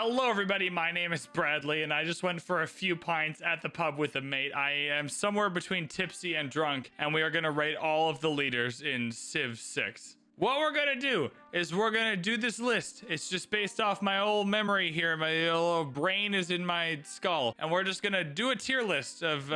Hello everybody, my name is Bradley and I just went for a few pints at the pub with a mate. I am somewhere between tipsy and drunk and we are going to rate all of the leaders in Civ 6. What we're going to do is we're going to do this list. It's just based off my old memory here. My little brain is in my skull. And we're just going to do a tier list of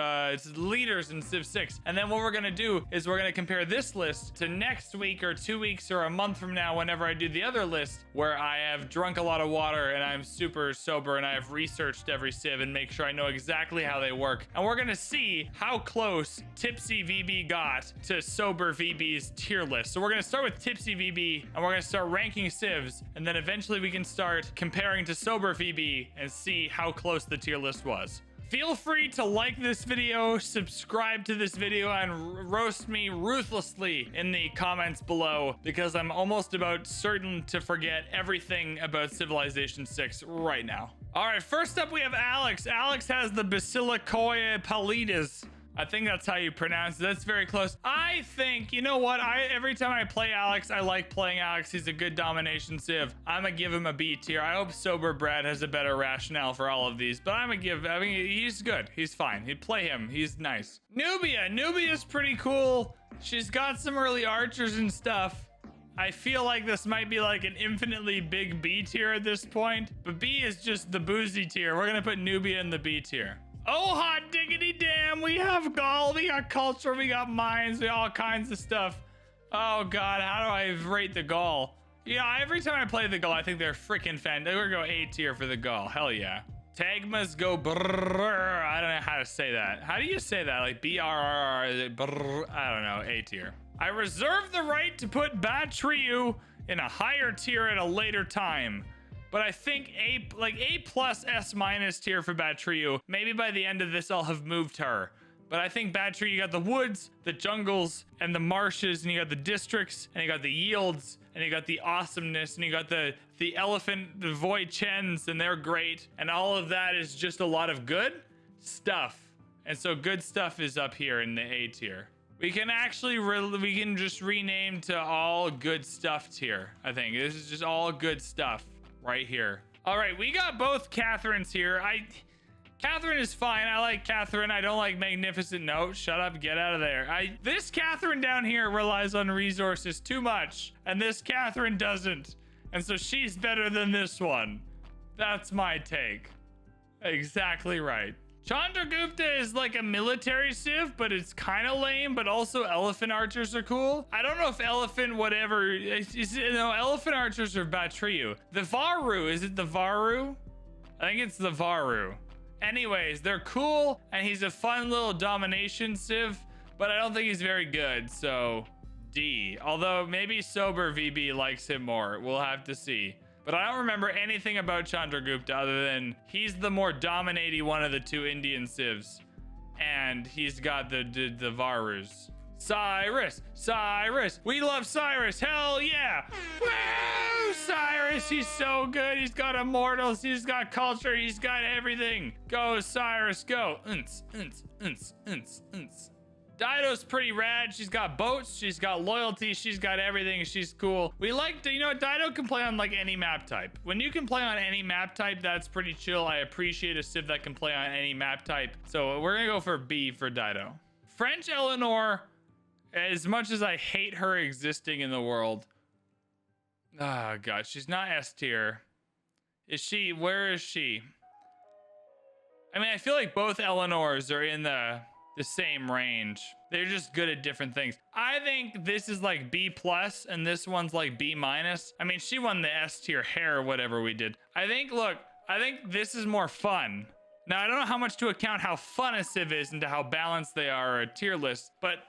leaders in Civ 6. And then what we're going to do is we're going to compare this list to next week or 2 weeks or a month from now whenever I do the other list where I have drunk a lot of water and I'm super sober and I have researched every Civ and make sure I know exactly how they work. And we're going to see how close Tipsy VB got to sober VB's tier list. So we're going to start with Tipsy VB and we're going to start ranking civs, and then eventually we can start comparing to sober VB and see how close the tier list was. Feel free to like this video, subscribe to this video, and roast me ruthlessly in the comments below because I'm almost about certain to forget everything about Civilization 6 right now. All right, first up we have Alex. Alex has the Basilicoia pallidus. I think that's how you pronounce it. That's very close. I think, you know what? Every time I play Alex, I like playing Alex. He's a good domination civ. I'm gonna give him a B tier. I hope Sober Brad has a better rationale for all of these, but I mean, he's good. He's fine. He'd play him. He's nice. Nubia. Nubia's pretty cool. She's got some early archers and stuff. I feel like this might be like an infinitely big B tier at this point, but B is just the boozy tier. We're gonna put Nubia in the B tier. Oh, hot diggity damn, we have Gaul, we got culture, we got mines, we got all kinds of stuff. Oh god, how do I rate the Gaul? Yeah, every time I play the Gaul, I think they're freaking fan. They're gonna go A tier for the Gaul, hell yeah. Tagmas go brrrr. I don't know how to say that. How do you say that? Like B-R-R-R, is it brrrr? I don't know, A tier. I reserve the right to put Batriu in a higher tier at a later time. But I think A plus S minus tier for Batriu. Maybe by the end of this, I'll have moved her. But I think Batriu, you got the woods, the jungles, and the marshes, and you got the districts, and you got the yields, and you got the awesomeness, and you got the elephant, the void chens, and they're great. And all of that is just a lot of good stuff. And so good stuff is up here in the A tier. We can actually, we can just rename to all good stuff tier. I think this is just all good stuff. Right here. All right, we got both Catherines here. Catherine is fine. I like Catherine. I don't like Magnificent. No, shut up. Get out of there. This Catherine down here relies on resources too much, and this Catherine doesn't. And so she's better than this one. That's my take. Exactly right. Chandragupta is like a military civ, but it's kind of lame, but also elephant archers are cool. I don't know if elephant whatever, elephant archers are Batriu. The Varu, is it the Varu? I think it's the Varu. Anyways, they're cool, and he's a fun little domination civ, but I don't think he's very good, so D. Although maybe Sober VB likes him more. We'll have to see. But I don't remember anything about Chandragupta other than he's the more dominating one of the two Indian civs. And he's got the Varus. Cyrus! We love Cyrus! Hell yeah! Woo! Cyrus, he's so good. He's got immortals, he's got culture, he's got everything. Go, Cyrus, go. Dido's pretty rad. She's got boats, she's got loyalty, she's got everything. She's cool. We like to, Dido can play on like any map type. When you can play on any map type, that's pretty chill. I appreciate a civ that can play on any map type. So we're gonna go for B for Dido. French Eleanor, as much as I hate her existing in the world. Oh god, she's not S tier. Is she? Where is she? I mean, I feel like both Eleanors are in the same range. They're just good at different things. I think this is like B plus and this one's like B minus. I mean, she won the S tier hair or whatever we did. I think this is more fun. Now, I don't know how much to account how fun a civ is into how balanced they are or a tier list, but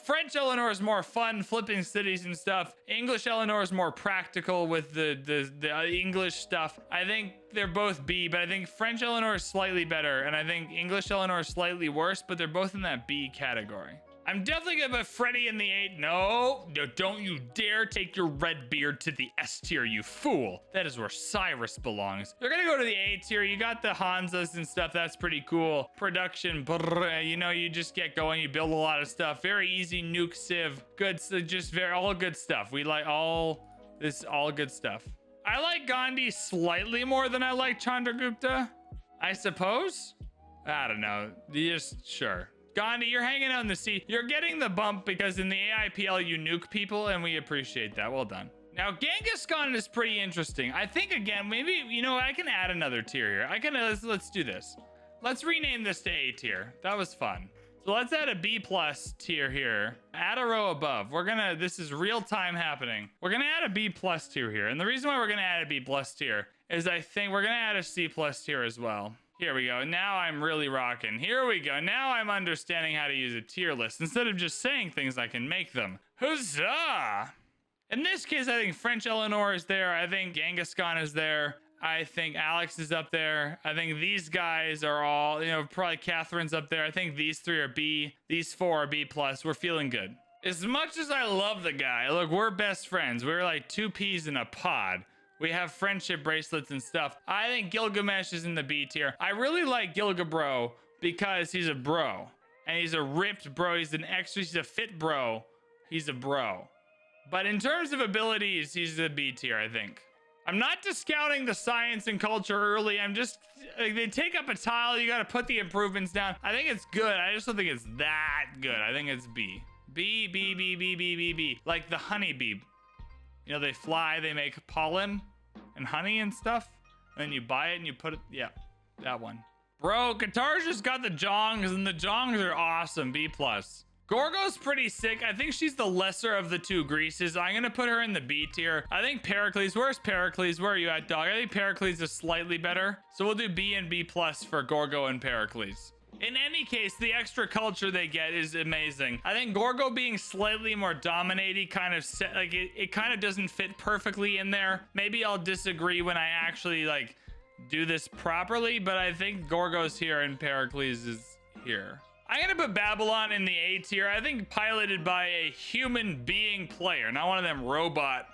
French Eleanor is more fun, flipping cities and stuff. English Eleanor is more practical with the English stuff. I think they're both B, but I think French Eleanor is slightly better, and I think English Eleanor is slightly worse, but they're both in that B category. I'm definitely gonna put Freddy in the 8. No, don't you dare take your red beard to the S tier, you fool. That is where Cyrus belongs. You're gonna go to the A tier. You got the Hanzas and stuff. That's pretty cool. Production, brr, you just get going. You build a lot of stuff. Very easy nuke civ. Good, just all good stuff. We like all good stuff. I like Gandhi slightly more than I like Chandragupta, I suppose. I don't know. Sure. Gandhi, you're hanging out in the sea. You're getting the bump because in the AIPL you nuke people, and we appreciate that. Well done. Now, Genghis Khan is pretty interesting. I think, again, maybe, you know, I can add another tier here. Let's do this. Let's rename this to A tier. That was fun. So let's add a B plus tier here. Add a row above. This is real time happening. We're gonna add a B plus tier here. And the reason why we're gonna add a B plus tier is I think we're gonna add a C plus tier as well. Here we go. Now I'm really rocking. Here we go. Now I'm understanding how to use a tier list. Instead of just saying things, I can make them. Huzzah! In this case, I think French Eleanor is there. I think Genghis Khan is there. I think Alex is up there. I think these guys are all, you know, probably Catherine's up there. I think these three are B. These four are B plus. We're feeling good. As much as I love the guy, look, we're best friends. We're like two peas in a pod. We have friendship bracelets and stuff. I think Gilgamesh is in the B tier. I really like Gilgabro because he's a bro. And he's a ripped bro. He's a fit bro. He's a bro. But in terms of abilities, he's a B tier, I think. I'm not discounting the science and culture early. I'm just, like, they take up a tile. You got to put the improvements down. I think it's good. I just don't think it's that good. I think it's B. B, B, B, B, B, B, B. Like the honeybee. You know, they fly, they make pollen and honey and stuff. And then you buy it and you put it, yeah, that one. Bro, Qatar's just got the Jongs, and the Jongs are awesome. B plus. Gorgo's pretty sick. I think she's the lesser of the two Greases. I'm gonna put her in the B tier. I think Pericles, where's Pericles? Where are you at, dog? I think Pericles is slightly better. So we'll do B and B plus for Gorgo and Pericles. In any case, the extra culture they get is amazing. I think Gorgo being slightly more dominating kind of set, like it kind of doesn't fit perfectly in there. Maybe I'll disagree when I actually like do this properly, but I think Gorgo's here and Pericles is here. I'm gonna put Babylon in the A tier. I think piloted by a human being player, not one of them robot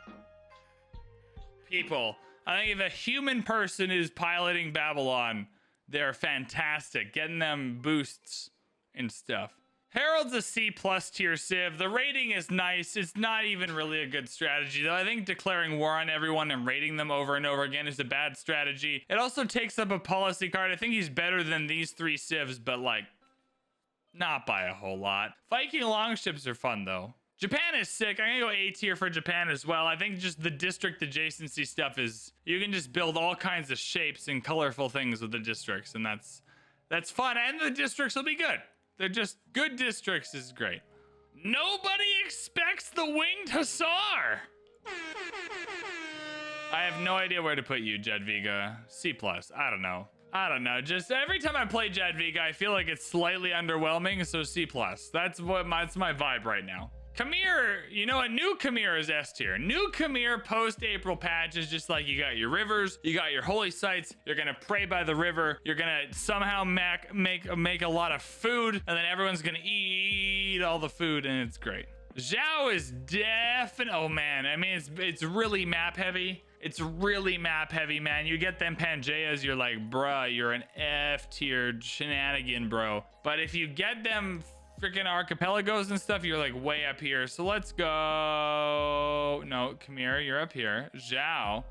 people. I think if a human person is piloting Babylon, they're fantastic, getting them boosts and stuff. Harold's a C plus tier civ. The rating is nice. It's not even really a good strategy, though. I think declaring war on everyone and rating them over and over again is a bad strategy. It also takes up a policy card. I think he's better than these three civs, but like, not by a whole lot. Viking longships are fun, though. Japan is sick. I'm gonna go A tier for Japan as well. I think just the district adjacency stuff is, you can just build all kinds of shapes and colorful things with the districts, and that's fun, and the districts will be good. They're just good districts is great. Nobody expects the winged hussar. I have no idea where to put you, Jadviga. C plus. I don't know. Just every time I play Jadviga, I feel like it's slightly underwhelming, so C plus. That's my vibe right now. Khmer, you know, a new Khmer is S tier. New Khmer post-April patch is just like, you got your rivers, you got your holy sites, you're gonna pray by the river, you're gonna somehow make a lot of food, and then everyone's gonna eat all the food, and it's great. Zhao is definitely, oh man, I mean, it's really map heavy. It's really map heavy, man. You get them Pangeas, you're like, bruh, you're an F tier shenanigan, bro. But if you get them freaking archipelagos and stuff, you're like way up here. So let's go. No, Khmer, you're up here. Zhao.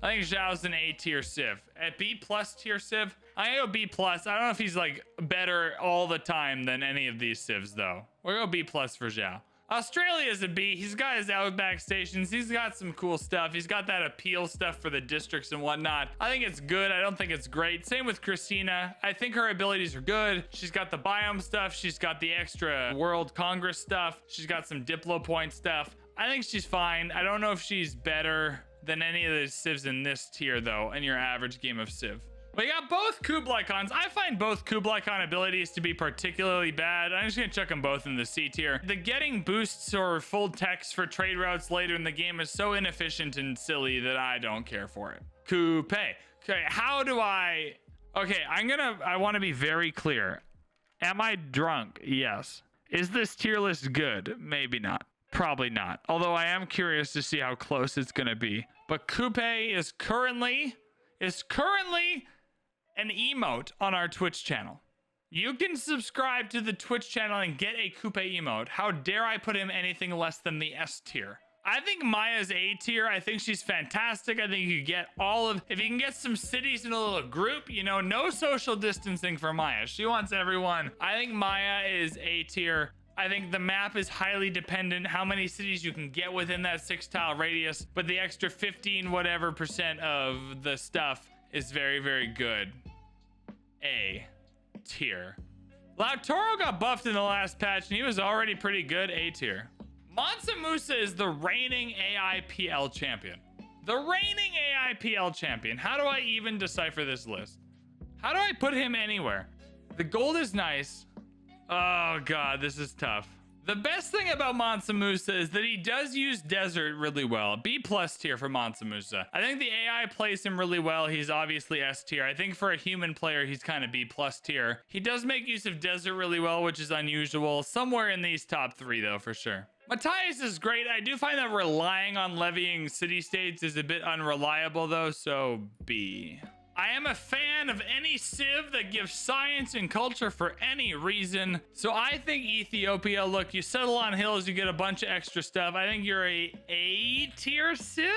I think Zhao's an A tier civ. At B plus tier civ, I go B plus. I don't know if he's like better all the time than any of these civs though. We'll go B plus for Zhao. Australia's a B. He's got his outback stations. He's got some cool stuff. He's got that appeal stuff for the districts and whatnot. I think it's good. I don't think it's great. Same with Christina. I think her abilities are good. She's got the biome stuff. She's got the extra World Congress stuff. She's got some Diplo point stuff. I think she's fine. I don't know if she's better than any of the civs in this tier though, in your average game of civ. We got both Kublai Khans. I find both Kublai Khan abilities to be particularly bad. I'm just gonna chuck them both in the C tier. The getting boosts or full text for trade routes later in the game is so inefficient and silly that I don't care for it. Coupe. Okay, how do I... Okay, I want to be very clear. Am I drunk? Yes. Is this tier list good? Maybe not. Probably not. Although I am curious to see how close it's gonna be. But Coupe is currently an emote on our Twitch channel. You can subscribe to the Twitch channel and get a Coupe emote. How dare I put him anything less than the S tier? I think Maya's A tier. I think she's fantastic. I think you get if you can get some cities in a little group, you know, no social distancing for Maya. She wants everyone. I think Maya is A tier. I think the map is highly dependent how many cities you can get within that 6-tile radius, but the extra 15 whatever percent of the stuff is very, very good. A tier. Lautaro got buffed in the last patch and he was already pretty good. A tier. Mansa Musa is the reigning AIPL champion. The reigning AIPL champion. How do I even decipher this list? How do I put him anywhere? The gold is nice. Oh god, this is tough. The best thing about Mansa Musa is that he does use desert really well. B+ tier for Mansa Musa. I think the AI plays him really well. He's obviously S tier. I think for a human player, he's kind of B+ tier. He does make use of desert really well, which is unusual. Somewhere in these top 3 though, for sure. Matthias is great. I do find that relying on levying city-states is a bit unreliable though, so B. I am a fan of any civ that gives science and culture for any reason. So I think Ethiopia, look, you settle on hills, you get a bunch of extra stuff. I think you're a tier civ?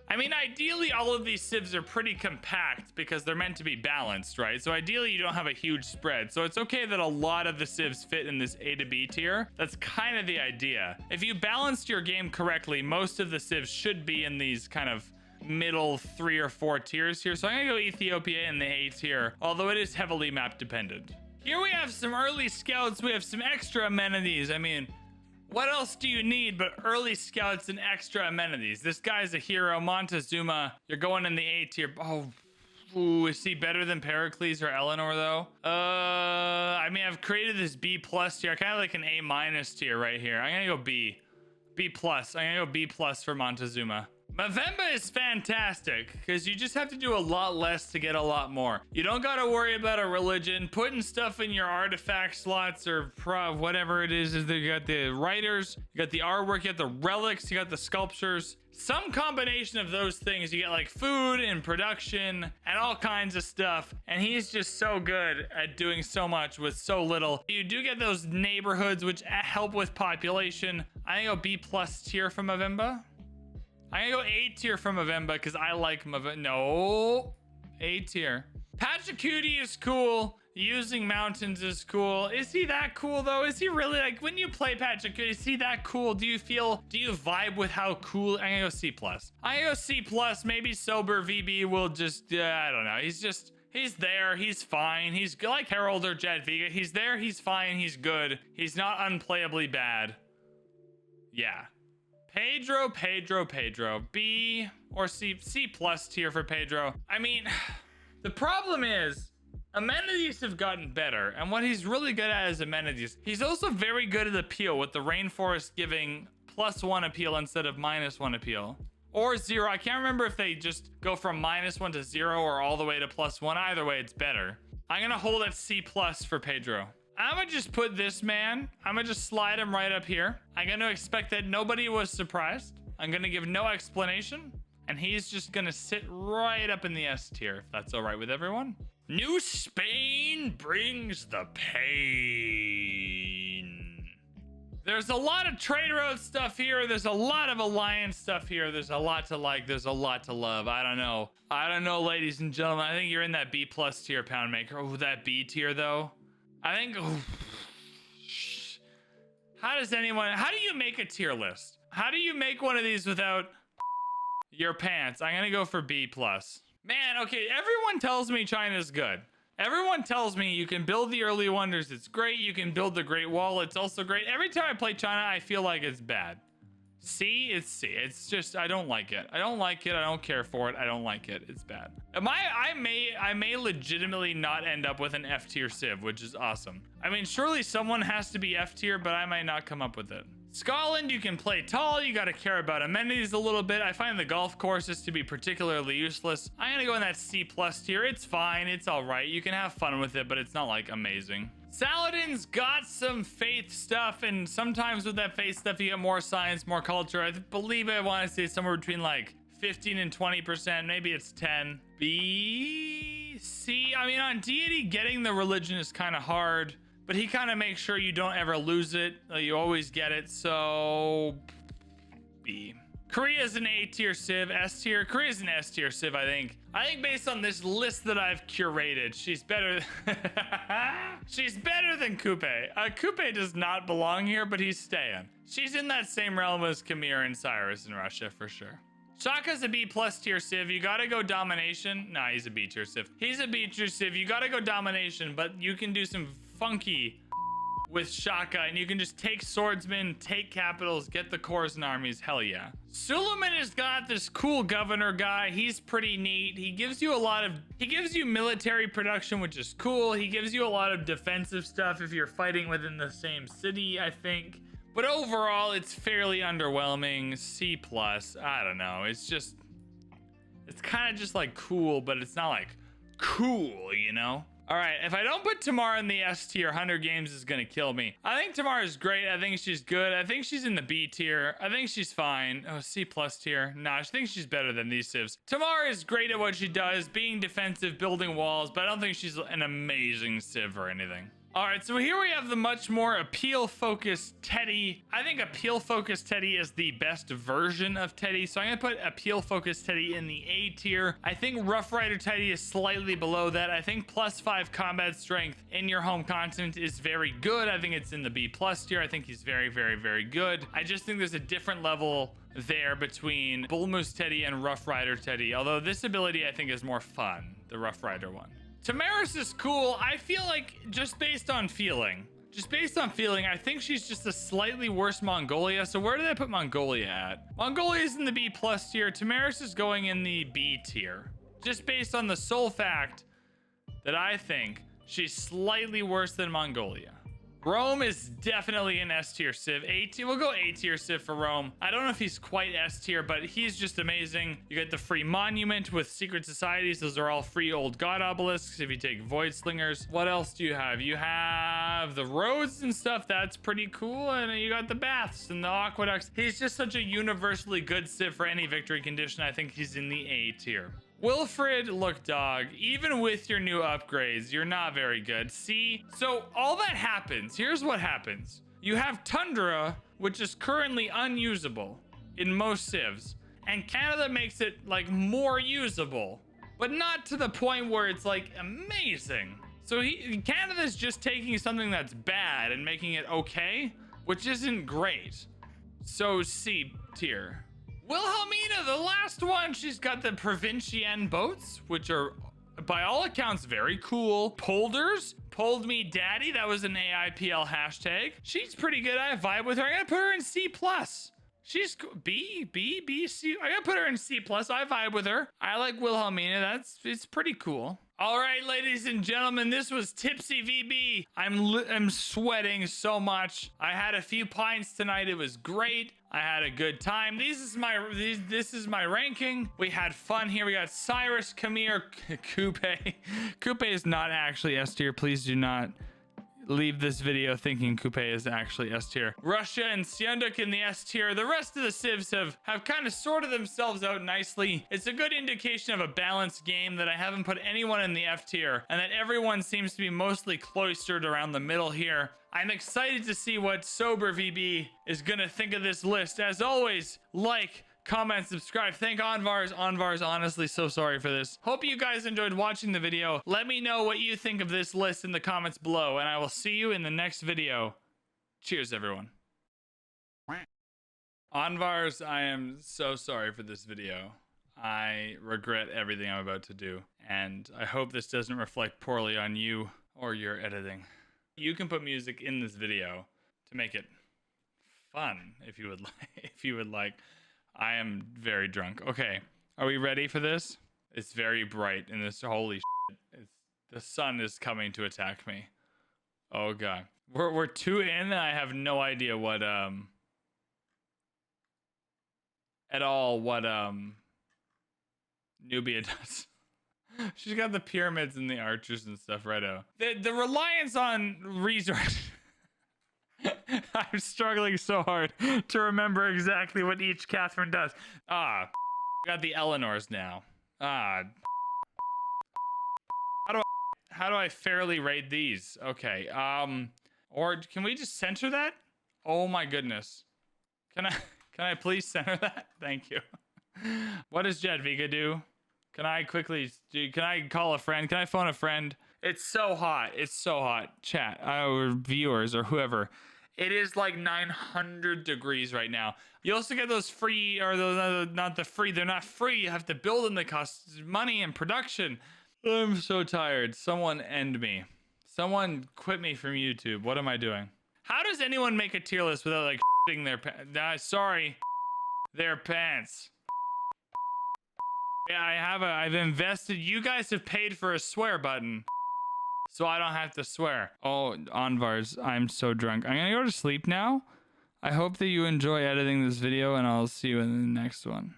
I mean, ideally, all of these civs are pretty compact because they're meant to be balanced, right? So ideally, you don't have a huge spread. So it's okay that a lot of the civs fit in this A to B tier. That's kind of the idea. If you balanced your game correctly, most of the civs should be in these kind of middle 3 or 4 tiers here. So I'm gonna go Ethiopia in the A tier, although it is heavily map dependent. Here we have some early scouts. We have some extra amenities. I mean, what else do you need but early scouts and extra amenities? This guy's a hero. Montezuma, you're going in the A tier. Oh, ooh, is he better than Pericles or Eleanor though? I mean, I've created this B+ tier. I kind of like an A- tier right here. I'm gonna go B. B+. I'm gonna go B+ for Montezuma. Mavemba is fantastic because you just have to do a lot less to get a lot more. You don't got to worry about a religion, putting stuff in your artifact slots or whatever it is that you got the writers, you got the artwork, you got the relics, you got the sculptures. Some combination of those things, you get like food and production and all kinds of stuff. And he's just so good at doing so much with so little. You do get those neighborhoods which help with population. I go B+ tier from Mavemba. I'm gonna go A tier from Mavemba because I like Mavemba. No, A tier. Pachacuti is cool. Using mountains is cool. Is he that cool though? Is he really, like, when you play Pachacuti, is he that cool? Do you vibe with how cool? I'm gonna go C+. I'm gonna go C+. Maybe sober VB will just, I don't know. He's there. He's fine. He's like Harold or Jadviga. He's there. He's fine. He's good. He's not unplayably bad. Yeah. Pedro. B or C+ tier for Pedro. I mean, the problem is amenities have gotten better, and what he's really good at is amenities. He's also very good at appeal, with the rainforest giving +1 appeal instead of -1 appeal. Or 0. I can't remember if they just go from -1 to 0 or all the way to +1. Either way, it's better. I'm gonna hold at C+ for Pedro. I'm gonna just put this man, I'm gonna just slide him right up here. I'm gonna expect that nobody was surprised. I'm gonna give no explanation, and he's just gonna sit right up in the S tier, if that's all right with everyone. New Spain brings the pain. There's a lot of trade road stuff here. There's a lot of alliance stuff here. There's a lot to like. There's a lot to love. I don't know, ladies and gentlemen. I think you're in that B+ tier, Poundmaker. Oh, that B tier though. I think, how do you make a tier list? How do you make one of these without your pants? I'm gonna go for B+. Man, okay, everyone tells me China's good. Everyone tells me you can build the early wonders, it's great. You can build the Great Wall, it's also great. Every time I play China, I feel like it's bad. C, it's C. It's just, I don't like it. I don't like it. I don't care for it. I don't like it. It's bad. I may legitimately not end up with an F tier civ, which is awesome. I mean, surely someone has to be F tier, but I might not come up with it. Scotland, you can play tall. You got to care about amenities a little bit. I find the golf courses to be particularly useless. I'm going to go in that C+ tier. It's fine. It's all right. You can have fun with it, but it's not like amazing. Saladin's got some faith stuff, and sometimes with that faith stuff, you get more science, more culture. I believe I want to say somewhere between like 15 and 20%. Maybe it's 10. B, C. I mean, on deity, getting the religion is kind of hard, but he kind of makes sure you don't ever lose it. You always get it. So B. Korea's an A tier civ, S tier. Korea's an S tier civ, I think. I think based on this list that I've curated, she's better. She's better than Coupe. Coupe does not belong here, but he's staying. She's in that same realm as Khmer and Cyrus in Russia for sure. Shaka's a B plus tier civ. You gotta go domination. Nah, he's a B tier civ. He's a B tier civ. You gotta go domination, but you can do some funky with Shaka, and you can just take swordsmen, take capitals, get the cores and armies. Hell yeah. Suleiman has got this cool governor guy. He's pretty neat. He gives you military production, which is cool. He gives you a lot of defensive stuff if you're fighting within the same city, I think. But overall, it's fairly underwhelming. C plus. I don't know. It's kind of just like cool, but it's not like cool, you know? All right, if I don't put Tamara in the S tier, 100 Games is gonna kill me. I think Tamara's great. I think she's good. I think she's in the B tier. I think she's fine. Oh, C plus tier. Nah, I think she's better than these civs. Tamara is great at what she does, being defensive, building walls, but I don't think she's an amazing civ or anything. All right, so here we have the much more appeal-focused Teddy. I think appeal-focused Teddy is the best version of Teddy, so I'm gonna put appeal-focused Teddy in the A tier. I think Rough Rider Teddy is slightly below that. I think +5 combat strength in your home continent is very good. I think it's in the B plus tier. I think he's very, very, very good. I just think there's a different level there between Bull Moose Teddy and Rough Rider Teddy, although this ability I think is more fun, the Rough Rider one. Tamaris is cool. I feel like just based on feeling, I think she's just a slightly worse Mongolia. So where did I put Mongolia at? Mongolia's in the B plus tier. Tamaris is going in the B tier. Just based on the sole fact that I think she's slightly worse than Mongolia. Rome is definitely an S tier civ. A tier, we'll go A tier civ for Rome. I don't know if he's quite S tier, but he's just amazing. You get the free monument with secret societies. Those are all free old god obelisks if you take void slingers. What else do you have? You have the roads and stuff. That's pretty cool. And you got the baths and the aqueducts. He's just such a universally good civ for any victory condition. I think he's in the A tier. Wilfred, look dog, even with your new upgrades, you're not very good. See, so all that happens, here's what happens. You have Tundra, which is currently unusable in most civs, and Canada makes it like more usable, but not to the point where it's like amazing. So Canada's just taking something that's bad and making it okay, which isn't great. So C tier. Wilhelmina, the last one, she's got the Provincienne boats, which are, by all accounts, very cool. Polders, Polled Me Daddy, that was an AIPL hashtag. She's pretty good. I vibe with her. I'm gonna put her in C+. She's B, C. I gotta put her in C+. I vibe with her. I like Wilhelmina. It's pretty cool. All right, ladies and gentlemen, this was Tipsy VB. I'm sweating so much. I had a few pints tonight. It was great. I had a good time. This is my ranking. We had fun here. We got Cyrus, Khmer, Coupe. Coupe is not actually S tier. Please do not leave this video thinking Coupe is actually S tier. Russia and Syunduk in the S tier. The rest of the civs have kind of sorted themselves out nicely. It's a good indication of a balanced game that I haven't put anyone in the F tier and that everyone seems to be mostly cloistered around the middle here. I'm excited to see what Sober VB is gonna think of this list. As always, like, comment, subscribe. Thank Anvars. Anvars, honestly, so sorry for this. Hope you guys enjoyed watching the video. Let me know what you think of this list in the comments below, and I will see you in the next video. Cheers, everyone. Anvars, I am so sorry for this video. I regret everything I'm about to do, and I hope this doesn't reflect poorly on you or your editing. You can put music in this video to make it fun, if you would like. I am very drunk. Okay, are we ready for this? It's very bright in this. Holy shit. The sun is coming to attack me. Oh god. We're 2 in and I have no idea what Nubia does. She's got the pyramids and the archers and stuff right out. The reliance on resource. I'm struggling so hard to remember exactly what each Catherine does. Got the Eleanors now. How do I fairly rate these? Okay. Or can we just censor that? Oh my goodness. Can I? Can I please center that? Thank you. What does Jedvika do? Can I call a friend? Can I phone a friend? It's so hot. It's so hot. Chat, or viewers, or whoever. It is like 900 degrees right now. You also get those free, or those, not the free, they're not free. You have to build them. They cost money and production. I'm so tired. Someone end me. Someone quit me from YouTube. What am I doing? How does anyone make a tier list without like shitting their pants? Sorry. Their pants. Yeah, I've invested. You guys have paid for a swear button, so I don't have to swear. Oh, Anvars, I'm so drunk. I'm gonna go to sleep now. I hope that you enjoy editing this video, and I'll see you in the next one.